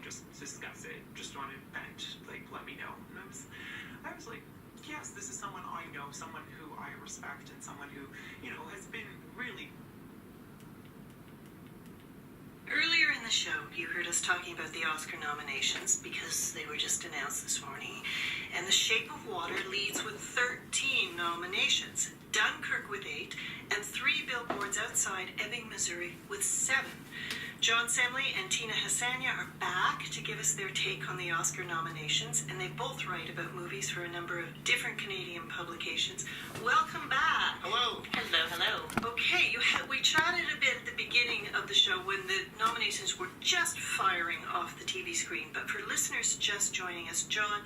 just discuss it. Just want to vent, like, let me know. And I was like, yes, this is someone I know, someone who I respect, and someone who, has been really. Earlier in the show, you heard us talking about the Oscar nominations because they were just announced this morning. And The Shape of Water leads with 13 nominations. Dunkirk with 8, and 3 Billboards Outside Ebbing, Missouri with 7. John Semley and Tina Hassania are back to give us their take on the Oscar nominations, and they both write about movies for a number of different Canadian publications. Welcome back. Hello. Hello, hello. Okay, we chatted a bit at the beginning of the show when the nominations were just firing off the TV screen, but for listeners just joining us, John,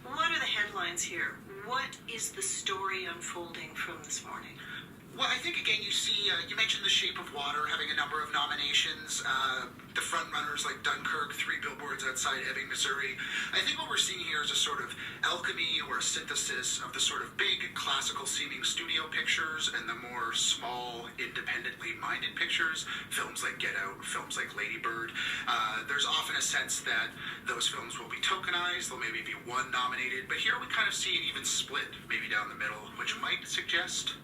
what are the headlines here? What is the story unfolding from this morning? Well, I think, again, you see, you mentioned The Shape of Water having a number of nominations. The front runners like Dunkirk, 3 Billboards Outside Ebbing, Missouri. I think what we're seeing here is a sort of alchemy or a synthesis of the sort of big classical-seeming studio pictures and the more small, independently minded pictures, films like Get Out, films like Lady Bird. There's often a sense that those films will be tokenized, there'll maybe be one nominated, but here we kind of see it even split, maybe down the middle, which might suggest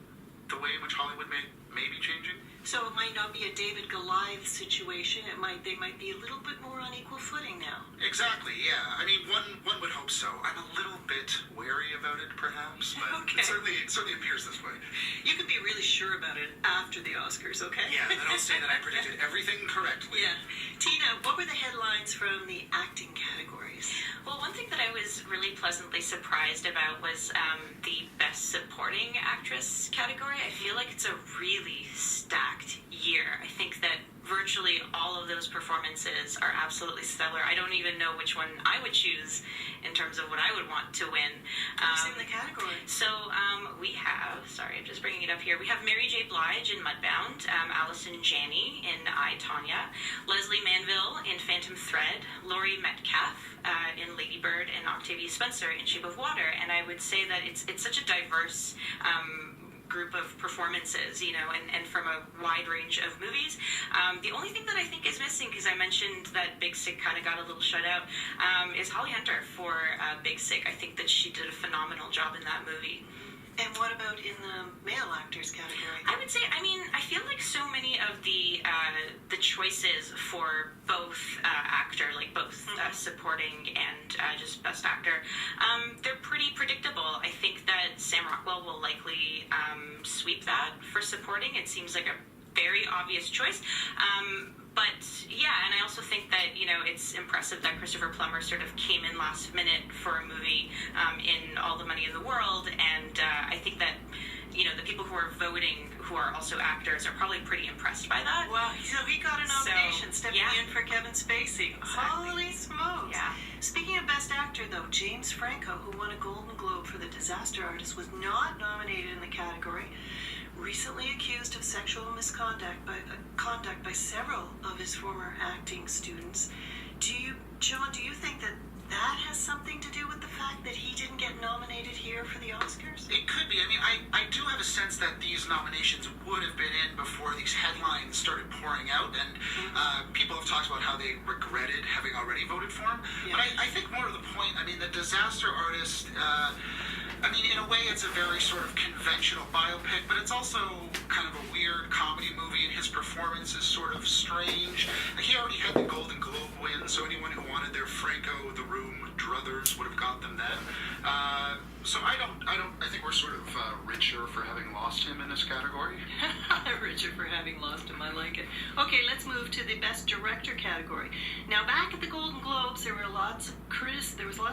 the way in which Hollywood may be changing. So it might not be a David Goliath situation. They might be a little bit more on equal footing now. Exactly, yeah. I mean, one would hope so. I'm a little bit wary about it, perhaps, but Okay. it certainly appears this way. You can be really sure about it after the Oscars, okay? Yeah, then I'll say that I predicted everything correctly. Yeah. Tina, what were the headlines from the acting categories? Well, one thing that I was really pleasantly surprised about was the Best Supporting Actress category. I feel like it's a really stacked year. I think that virtually all of those performances are absolutely stellar. I don't even know which one I would choose in terms of what I would want to win. Who's in the category? So we have, sorry, I'm just bringing it up here. We have Mary J. Blige in Mudbound, Allison Janney in I, Tonya, Leslie Manville in Phantom Thread, Laurie Metcalf in Lady Bird, and Octavia Spencer in Shape of Water. And I would say that it's such a diverse group of performances, and from a wide range of movies. The only thing that I think is missing, because I mentioned that Big Sick kind of got a little shut out, is Holly Hunter for Big Sick. I think that she did a phenomenal job in that movie. And what about in the male actors category? I would say, I feel like so many of the choices for both actor, like both supporting and just best actor, they're pretty predictable. I think that Sam Rockwell will likely sweep that for supporting. It seems like a very obvious choice. But yeah, and I also think that, it's impressive that Christopher Plummer sort of came in last minute for a movie in All the Money in the World, and I think that, the people who are voting, who are also actors, are probably pretty impressed by that. Wow, so he got a nomination, stepping in for Kevin Spacey. Exactly. Holy smokes. Yeah. Speaking of Best Actor, though, James Franco, who won a Golden Globe for The Disaster Artist, was not nominated in the category. Recently accused of sexual misconduct by several of his former acting students. John, do you think that has something to do with the fact that he didn't get nominated here for the Oscars? It could be. I mean, I do have a sense that these nominations would have been in before these headlines started pouring out, and people have talked about how they regretted having already voted for him. Yeah. But I think more to the point, The Disaster Artist, in a way it's a very sort of conventional biopic, but it's also kind of a weird comedy movie, and his performance is sort of strange. He already had the Golden Globe win, so anyone who wanted their Franco, The Room, Druthers would have got them then. So I think we're sort of richer for having lost him in this category. Richer for having lost him, I like it. Okay, let's move to the Best Director category. Now, back at the Golden Globes, there was lots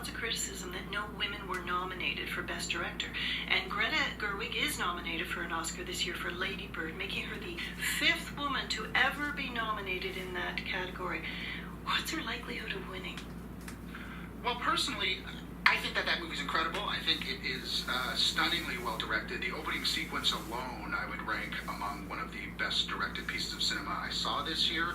of criticism that no women were nominated for Best Director. And Greta Gerwig is nominated for an Oscar this year for Lady Bird, making her the 5th woman to ever be nominated in that category. What's her likelihood of winning? Well, personally, I think that movie's incredible. I think it is stunningly well directed. The opening sequence alone, I would rank among one of the best directed pieces of cinema I saw this year.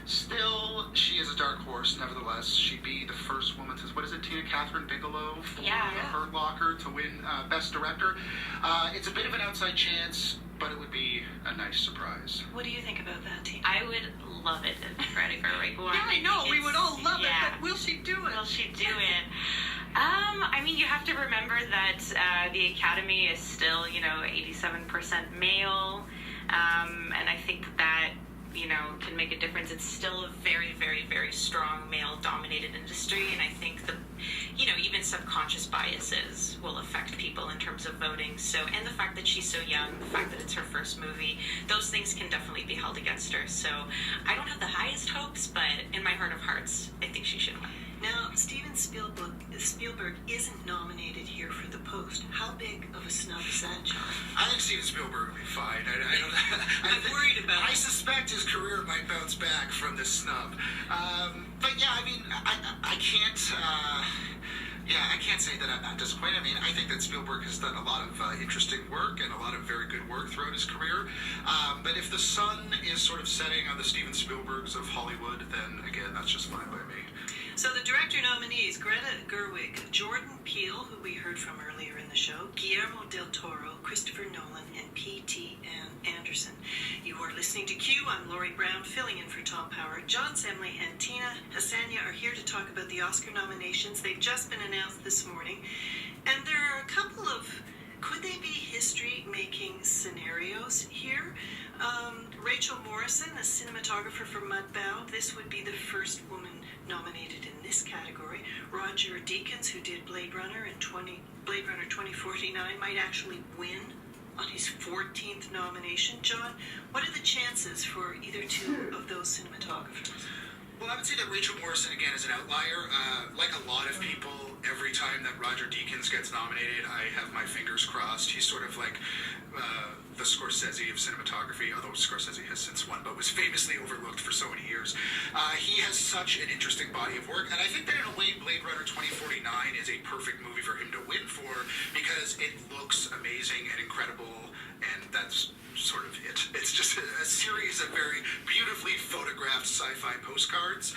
Still, she is a dark horse. Nevertheless, she'd be the first woman to, what is it, Tina Catherine Bigelow for Yeah. Hurt Locker to win Best Director. It's a bit of an outside chance, but it would be a nice surprise. What do you think about that, Tina? I would love it if Greta Gerwig won. Yeah, I know. We It's- would all love yeah. it, but will she do it? Will she do it? I mean, you have to remember that the Academy is still, 87% male, and I think that, can make a difference. It's still a very, very, very strong male-dominated industry, and I think even subconscious biases will affect people in terms of voting. So, and the fact that she's so young, the fact that it's her first movie, those things can definitely be held against her. So, I don't have the highest hopes, but in my heart of hearts, I think she should win. Now, Steven Spielberg isn't nominated here for The Post. How big of a snub is that, John? I think Steven Spielberg will be fine. I'm worried about I it. suspect his career might bounce back from this snub. But yeah, I mean, I can't. I can't say that I'm not disappointed. I mean, I think that Spielberg has done a lot of interesting work and a lot of very good work throughout his career. But if the sun is sort of setting on the Steven Spielbergs of Hollywood, then again, that's just fine by me. So the director nominees, Greta Gerwig, Jordan Peele, who we heard from earlier in the show, Guillermo del Toro, Christopher Nolan, and P.T. Anderson. You are listening to Q. I'm Laurie Brown, filling in for Tom Power. John Semley and Tina Hassania are here to talk about the Oscar nominations. They've just been announced this morning. And there are a couple of, could they be history-making scenarios here? Rachel Morrison, a cinematographer for Mudbound. This would be the first woman nominated in this category. Roger Deakins, who did Blade Runner 2049, might actually win on his 14th nomination. John, what are the chances for either two of those cinematographers? Well, I would say that Rachel Morrison, again, is an outlier. Like a lot of people, every time that Roger Deakins gets nominated, I have my fingers crossed. He's sort of like the Scorsese of cinematography, although Scorsese has since won, but was famously overlooked for so many years. He has such an interesting body of work, and I think that in a way, Blade Runner 2049 is a perfect movie for him to win for, because it looks amazing and incredible, and that's sort of it. It's just a series of very beautifully photographed sci-fi postcards.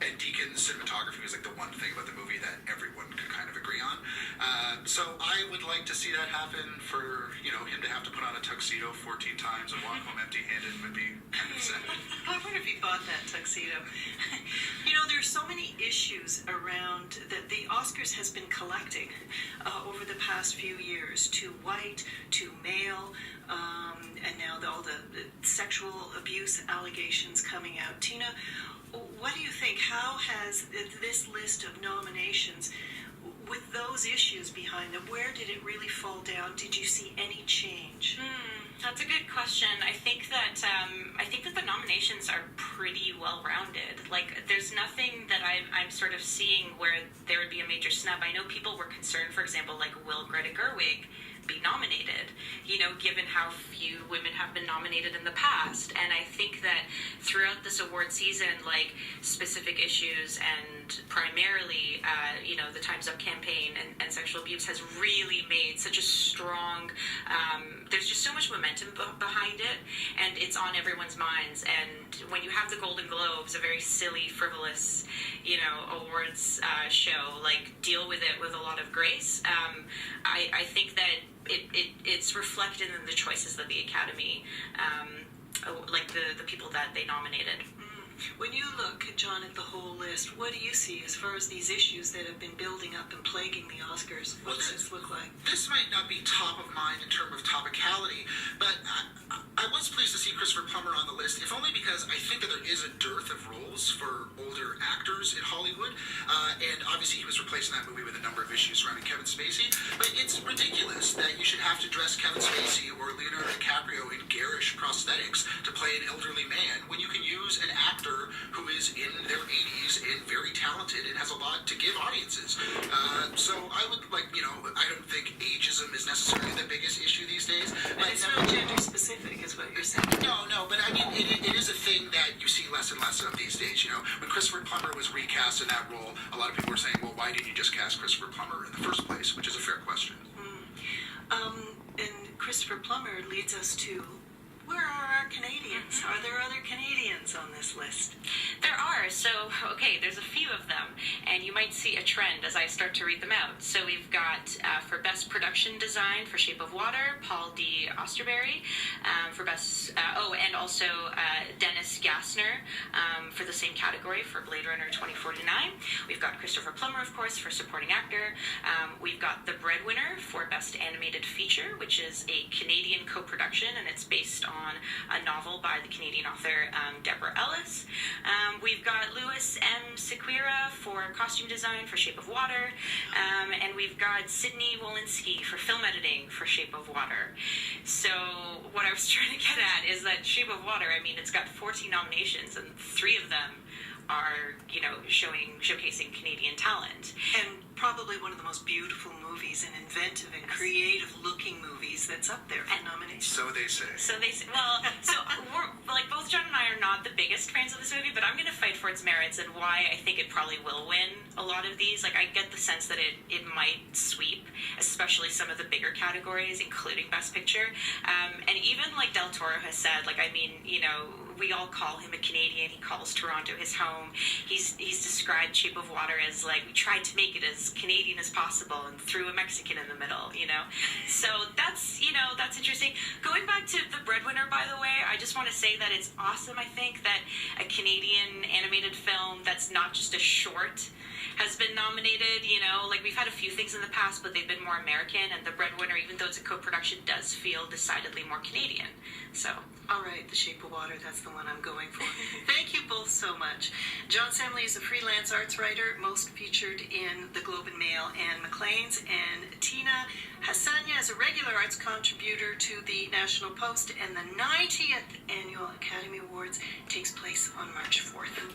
And Deakin's cinematography was like the one thing about the movie that everyone could kind of agree on. So I would like to see that happen. For him to have to put on a tuxedo 14 times and walk home empty-handed would be kind of sad. I wonder if he bought that tuxedo. There's so many issues around that the Oscars has been collecting over the past few years, to white, to male, and now all the sexual abuse allegations coming out. Tina, what do you think? How has this list of nominations, with those issues behind them, where did it really fall down? Did you see any change? That's a good question. I think that the nominations are pretty well-rounded. Like, there's nothing that I'm sort of seeing where there would be a major snub. I know people were concerned, for example, like, will Greta Gerwig be nominated, given how few women have been nominated in the past. And I think that throughout this award season, like, specific issues and primarily, the Time's Up campaign and sexual abuse has really made such a strong, there's just so much momentum behind it, and it's on everyone's minds. And when you have the Golden Globes, a very silly, frivolous, awards show, like, deal with it with a lot of grace, I think that it's reflected in the choices that the Academy, like the people that they nominated. When you look, John, at the whole list, what do you see as far as these issues that have been building up and plaguing the Oscars? What does this look like? This might not be top of mind in terms of topicality, but I was pleased to see Christopher Plummer on the list, if only because I think that there is a dearth of roles for older actors in Hollywood, and obviously he was replaced in that movie with a number of issues surrounding Kevin Spacey, but it's ridiculous that you should have to dress Kevin Spacey or Leonardo DiCaprio in garish prosthetics to play an elderly man when you can use an actor who is in their 80s and very talented and has a lot to give audiences. So I would I don't think ageism is necessarily the biggest issue these days. And it's not gender specific, is what you're saying. No, but I mean, it is a thing that you see less and less of these days. When Christopher Plummer was recast in that role, a lot of people were saying, well, why didn't you just cast Christopher Plummer in the first place? Which is a fair question. And Christopher Plummer leads us to where are our Canadians? Are there other Canadians on this list? There are. So, okay, there's a few of them, and you might see a trend as I start to read them out. So we've got for Best Production Design for Shape of Water, Paul D. Osterberry. For Best, and also Dennis Gassner for the same category for Blade Runner 2049. We've got Christopher Plummer, of course, for Supporting Actor. We've got The Breadwinner for Best Animated Feature, which is a Canadian co-production, and it's based on a novel by the Canadian author Deborah Ellis. We've got Louis M. Sequeira for Costume Design for Shape of Water, and we've got Sydney Wolinski for Film Editing for Shape of Water. So what I was trying to get at is that Shape of Water, I mean, it's got 14 nominations, and 3 of them are, showcasing Canadian talent. And probably one of the most beautiful movies and inventive and creative looking movies that's up there for nomination. So they say. So we're like, both John and I are not the biggest fans of this movie, but I'm going to fight for its merits and why I think it probably will win a lot of these. Like, I get the sense that it might sweep, especially some of the bigger categories, including Best Picture. And even like Del Toro has said, like, I mean, we all call him a Canadian. He calls Toronto his home. He's described Shape of Water as like, we tried to make it as Canadian as possible and threw a Mexican in the middle, So that's interesting. Going back to The Breadwinner, by the way, I just want to say that it's awesome, I think, that a Canadian animated film that's not just a short has been nominated. Like, we've had a few things in the past, but they've been more American, and The Breadwinner, even though it's a co-production, does feel decidedly more Canadian. So, all right, The Shape of Water, that's the one I'm going for. Thank you both so much. John Semley is a freelance arts writer, most featured in the Globe and Mail and Maclean's, and Tina Hassania is a regular arts contributor to the National Post, and the 90th Annual Academy Awards takes place on March 4th.